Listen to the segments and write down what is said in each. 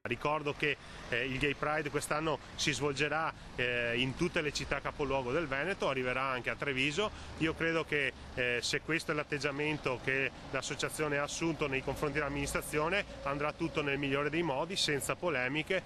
Ricordo che il Gay Pride quest'anno si svolgerà in tutte le città capoluogo del Veneto, arriverà anche a Treviso. Io credo che se questo è l'atteggiamento che l'associazione ha assunto nei confronti dell'amministrazione, andrà tutto nel migliore dei modi, senza polemiche,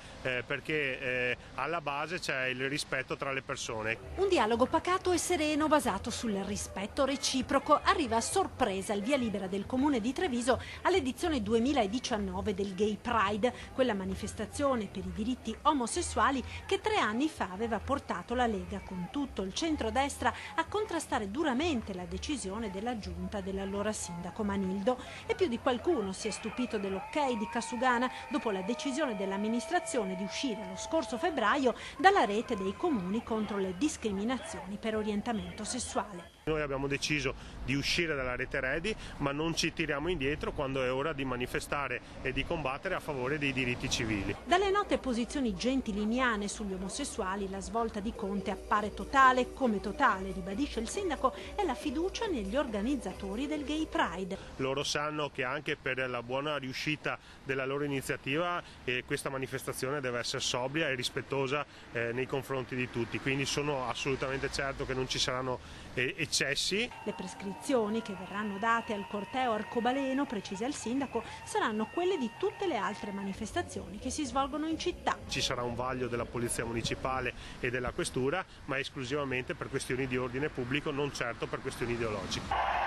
perché alla base c'è il rispetto tra le persone. Un dialogo pacato e sereno basato sul rispetto reciproco arriva a sorpresa il via libera del Comune di Treviso all'edizione 2019 del Gay Pride, quella manifestazione per i diritti omosessuali che 3 anni fa aveva portato la Lega con tutto il centrodestra a contrastare duramente la decisione della giunta dell'allora sindaco Manildo, e più di qualcuno si è stupito dell'ok di Casugana dopo la decisione dell'amministrazione di uscire lo scorso febbraio dalla rete dei comuni contro le discriminazioni per orientamento sessuale. Noi abbiamo deciso di uscire dalla rete Redi, ma non ci tiriamo indietro quando è ora di manifestare e di combattere a favore dei diritti civili. Dalle note posizioni gentiliniane sugli omosessuali, la svolta di Conte appare totale, come totale, ribadisce il sindaco, è la fiducia negli organizzatori del Gay Pride. Loro sanno che anche per la buona riuscita della loro iniziativa questa manifestazione deve essere sobria e rispettosa nei confronti di tutti, quindi sono assolutamente certo che non ci saranno eccessi. Le prescrizioni che verranno date al corteo arcobaleno, precisa il sindaco, saranno quelle di tutte le altre manifestazioni che si svolgono in città. Ci sarà un vaglio della Polizia Municipale e della Questura, ma esclusivamente per questioni di ordine pubblico, non certo per questioni ideologiche.